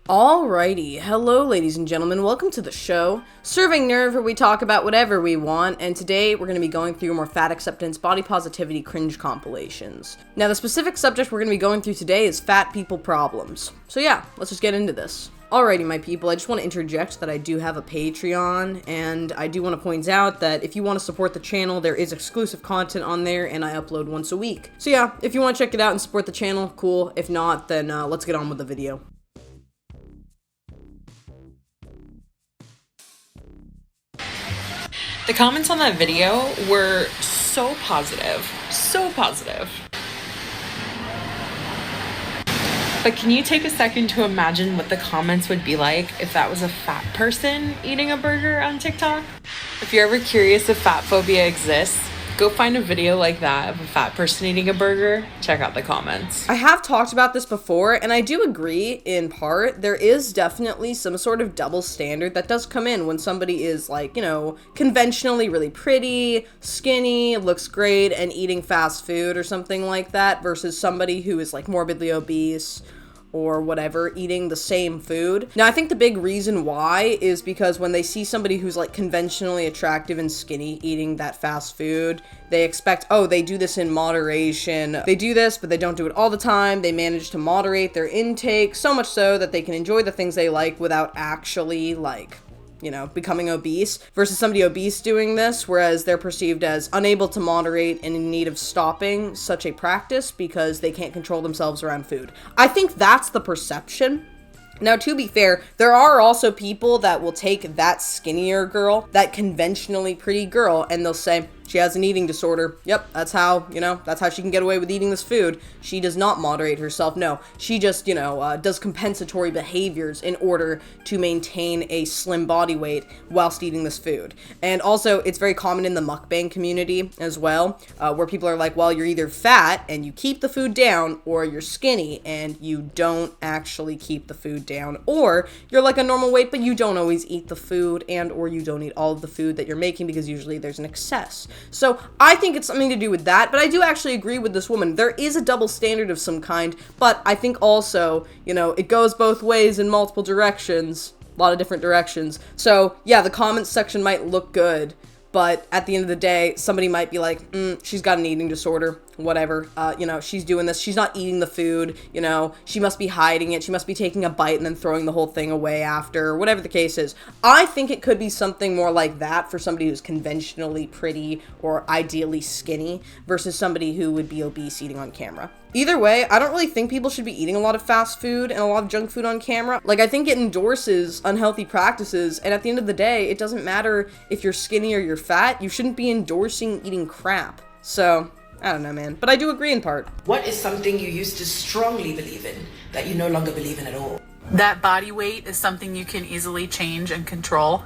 Alrighty, hello ladies and gentlemen, welcome to the show, Serving Nerve, where we talk about whatever we want, and today we're going to be going through more fat acceptance, body positivity, cringe compilations. Now the specific subject we're going to be going through today is fat people problems. So yeah, let's just get into this. Alrighty my people, I just want to interject that I do have a Patreon, and I do want to point out that if you want to support the channel, there is exclusive content on there, and I upload once a week. So yeah, if you want to check it out and support the channel, cool. If not, then let's get on with the video. The comments on that video were so positive, so positive. But can you take a second to imagine what the comments would be like if that was a fat person eating a burger on TikTok? If you're ever curious if fat phobia exists, go find a video like that of a fat person eating a burger, check out the comments. I have talked about this before, and I do agree in part. There is definitely some sort of double standard that does come in when somebody is like, you know, conventionally really pretty, skinny, looks great, and eating fast food or something like that versus somebody who is like morbidly obese or whatever, eating the same food. Now, I think the big reason why is because when they see somebody who's like conventionally attractive and skinny eating that fast food, they expect, oh, they do this in moderation. They do this, but they don't do it all the time. They manage to moderate their intake so much so that they can enjoy the things they like without actually like, you know, becoming obese, versus somebody obese doing this, whereas they're perceived as unable to moderate and in need of stopping such a practice because they can't control themselves around food. I think that's the perception. Now, to be fair, there are also people that will take that skinnier girl, that conventionally pretty girl, and they'll say, she has an eating disorder. Yep, that's how, you know, that's how she can get away with eating this food. She does not moderate herself. No, she just, you know, does compensatory behaviors in order to maintain a slim body weight whilst eating this food. And also, it's very common in the mukbang community as well, where people are like, well, you're either fat and you keep the food down, or you're skinny and you don't actually keep the food down, or you're like a normal weight, but you don't always eat the food, and or you don't eat all of the food that you're making because usually there's an excess. So I think it's something to do with that, but I do actually agree with this woman. There is a double standard of some kind, but I think also, you know, it goes both ways in multiple directions, a lot of different directions. So yeah, the comments section might look good, but at the end of the day, somebody might be like, she's got an eating disorder, whatever, you know, she's doing this, she's not eating the food, you know, she must be hiding it, she must be taking a bite and then throwing the whole thing away after, whatever the case is. I think it could be something more like that for somebody who's conventionally pretty or ideally skinny versus somebody who would be obese eating on camera. Either way, I don't really think people should be eating a lot of fast food and a lot of junk food on camera. Like, I think it endorses unhealthy practices, and at the end of the day, it doesn't matter if you're skinny or you're fat, you shouldn't be endorsing eating crap. So, I don't know, man. But I do agree in part. What is something you used to strongly believe in that you no longer believe in at all? That body weight is something you can easily change and control.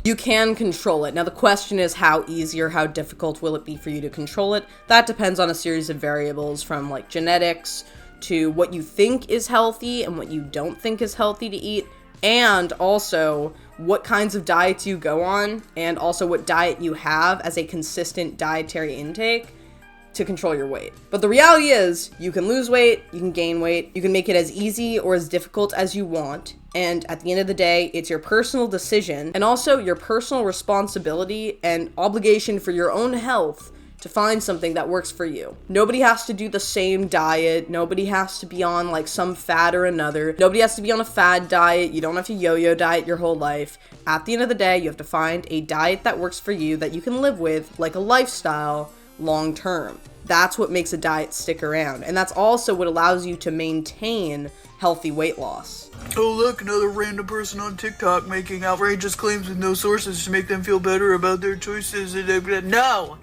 You can control it. Now the question is how easy or how difficult will it be for you to control it? That depends on a series of variables from like genetics to what you think is healthy and what you don't think is healthy to eat, and also what kinds of diets you go on, and also what diet you have as a consistent dietary intake to control your weight. But the reality is, you can lose weight, you can gain weight, you can make it as easy or as difficult as you want, and at the end of the day, it's your personal decision and also your personal responsibility and obligation for your own health to find something that works for you. Nobody has to do the same diet. Nobody has to be on like some fad or another. Nobody has to be on a fad diet. You don't have to yo-yo diet your whole life. At the end of the day, you have to find a diet that works for you, that you can live with, like a lifestyle, long term. That's what makes a diet stick around, and that's also what allows you to maintain healthy weight loss. Oh look, another random person on TikTok making outrageous claims with no sources to make them feel better about their choices. No,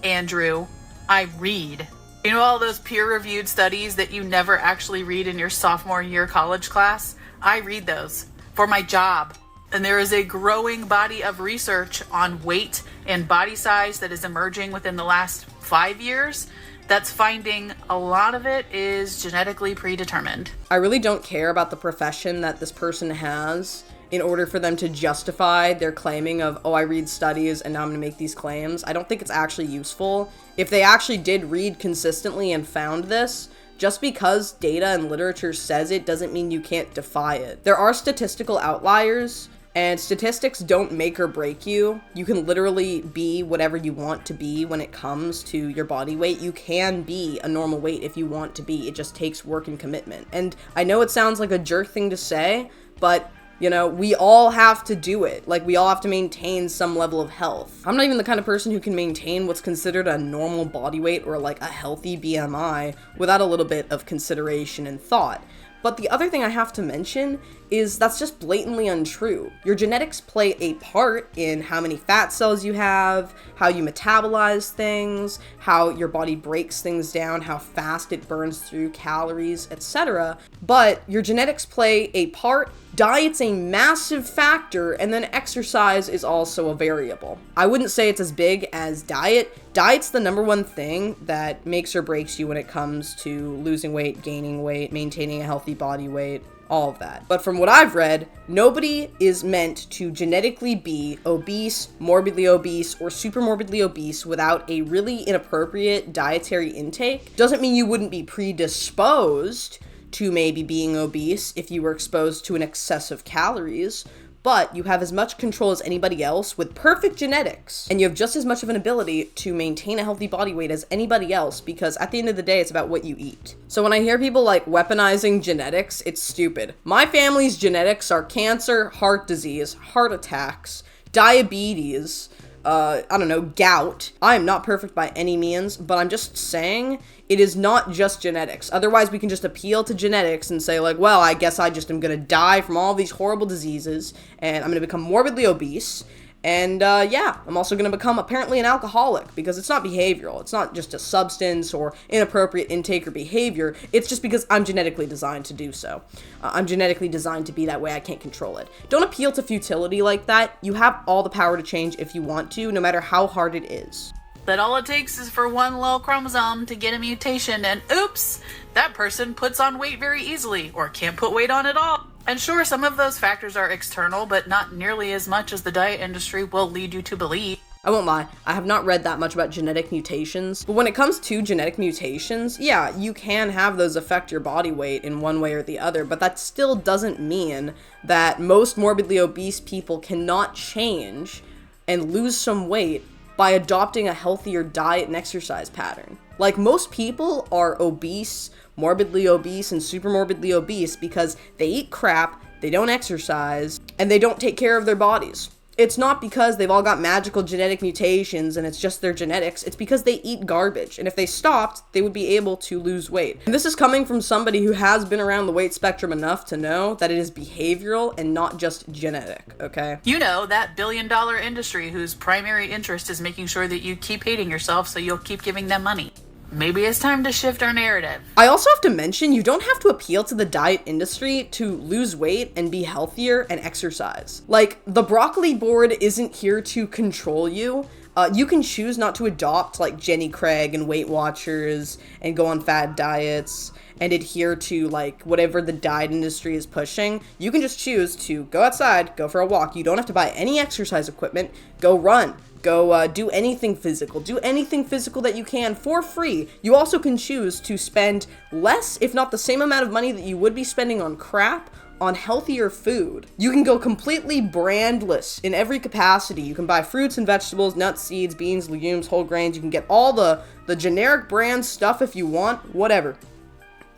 Andrew, I read. You know all those peer-reviewed studies that you never actually read in your sophomore year college class? I read those for my job. And there is a growing body of research on weight and body size that is emerging within the last 5 years that's finding a lot of it is genetically predetermined. I really don't care about the profession that this person has in order for them to justify their claiming of, oh, I read studies and now I'm gonna make these claims. I don't think it's actually useful. If they actually did read consistently and found this, Just because data and literature says it doesn't mean you can't defy it. There are statistical outliers, and statistics don't make or break you. You can literally be whatever you want to be when it comes to your body weight. You can be a normal weight if you want to be. It just takes work and commitment. And I know it sounds like a jerk thing to say, but you know, we all have to do it. Like, we all have to maintain some level of health. I'm not even the kind of person who can maintain what's considered a normal body weight or like a healthy BMI without a little bit of consideration and thought. But the other thing I have to mention is that's just blatantly untrue. Your genetics play a part in how many fat cells you have, how you metabolize things, how your body breaks things down, how fast it burns through calories, etc. But your genetics play a part, diet's a massive factor, and then exercise is also a variable. I wouldn't say it's as big as diet. Diet's the number one thing that makes or breaks you when it comes to losing weight, gaining weight, maintaining a healthy body weight, all of that. But from what I've read, nobody is meant to genetically be obese, morbidly obese, or super morbidly obese without a really inappropriate dietary intake. Doesn't mean you wouldn't be predisposed to maybe being obese if you were exposed to an excess of calories, but you have as much control as anybody else with perfect genetics, and you have just as much of an ability to maintain a healthy body weight as anybody else, because at the end of the day, it's about what you eat. So when I hear people like weaponizing genetics, it's stupid. My family's genetics are cancer, heart disease, heart attacks, diabetes, gout. I am not perfect by any means, but I'm just saying it is not just genetics. Otherwise, we can just appeal to genetics and say like, well, I guess I just am gonna die from all these horrible diseases, and I'm gonna become morbidly obese, and I'm also gonna become apparently an alcoholic, because it's not behavioral. It's not just a substance or inappropriate intake or behavior. It's just because I'm genetically designed to do so. I'm genetically designed to be that way. I can't control it. Don't appeal to futility like that. You have all the power to change if you want to, no matter how hard it is. That all it takes is for one little chromosome to get a mutation, and oops, that person puts on weight very easily, or can't put weight on at all. And sure, some of those factors are external, but not nearly as much as the diet industry will lead you to believe. I won't lie, I have not read that much about genetic mutations, but when it comes to genetic mutations, yeah, you can have those affect your body weight in one way or the other, but that still doesn't mean that most morbidly obese people cannot change and lose some weight by adopting a healthier diet and exercise pattern. Like, most people are obese, morbidly obese, and super morbidly obese because they eat crap, they don't exercise, and they don't take care of their bodies. It's not because they've all got magical genetic mutations and it's just their genetics. It's because they eat garbage. And if they stopped, they would be able to lose weight. And this is coming from somebody who has been around the weight spectrum enough to know that it is behavioral and not just genetic, okay? You know, that billion-dollar industry whose primary interest is making sure that you keep hating yourself so you'll keep giving them money. Maybe it's time to shift our narrative. I also have to mention, you don't have to appeal to the diet industry to lose weight and be healthier and exercise. Like, the broccoli board isn't here to control you. You can choose not to adopt like Jenny Craig and Weight Watchers and go on fad diets and adhere to like whatever the diet industry is pushing. You can just choose to go outside, go for a walk. You don't have to buy any exercise equipment. Go run. Go do anything physical. Do anything physical that you can for free. You also can choose to spend less, if not the same amount of money that you would be spending on crap, on healthier food. You can go completely brandless in every capacity. You can buy fruits and vegetables, nuts, seeds, beans, legumes, whole grains. You can get all the generic brand stuff if you want, whatever.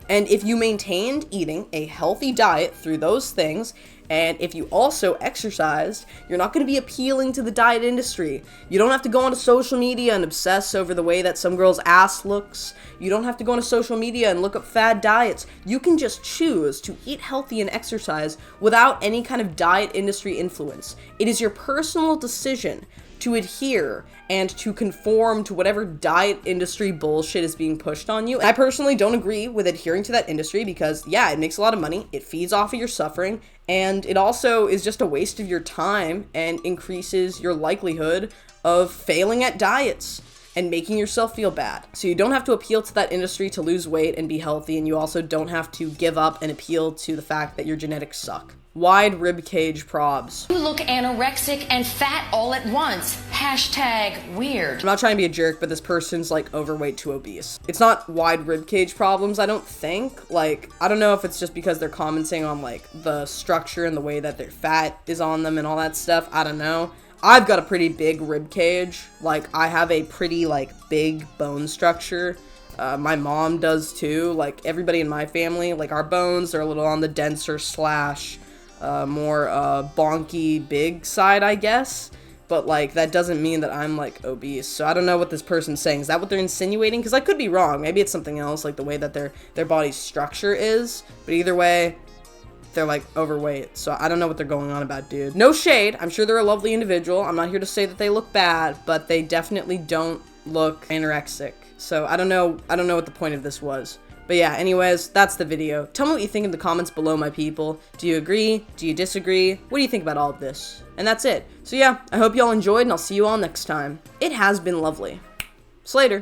And if you maintained eating a healthy diet through those things, and if you also exercised, you're not going to be appealing to the diet industry. You don't have to go onto social media and obsess over the way that some girl's ass looks. You don't have to go onto social media and look up fad diets. You can just choose to eat healthy and exercise without any kind of diet industry influence. It is your personal decision to adhere and to conform to whatever diet industry bullshit is being pushed on you. And I personally don't agree with adhering to that industry because, yeah, it makes a lot of money, it feeds off of your suffering, and it also is just a waste of your time and increases your likelihood of failing at diets and making yourself feel bad. So you don't have to appeal to that industry to lose weight and be healthy, and you also don't have to give up and appeal to the fact that your genetics suck. Wide rib cage probs. You look anorexic and fat all at once. Hashtag weird. I'm not trying to be a jerk, but this person's like overweight to obese. It's not wide rib cage problems, I don't think. Like, I don't know if it's just because they're commenting on like the structure and the way that their fat is on them and all that stuff. I don't know. I've got a pretty big rib cage. Like, I have a pretty like big bone structure. My mom does too. Like, everybody in my family, like our bones are a little on the denser slash more bonky big side, I guess. But like, that doesn't mean that I'm like obese. So I don't know what this person's saying. Is that what they're insinuating? Because I could be wrong. Maybe it's something else, like the way that their body structure is. But either way, they're like overweight. So I don't know what they're going on about, dude. No shade. I'm sure they're a lovely individual. I'm not here to say that they look bad, but they definitely don't look anorexic. So I don't know what the point of this was. But yeah, anyways, that's the video. Tell me what you think in the comments below, my people. Do you agree? Do you disagree? What do you think about all of this? And that's it. So yeah, I hope y'all enjoyed, and I'll see you all next time. It has been lovely. Slater.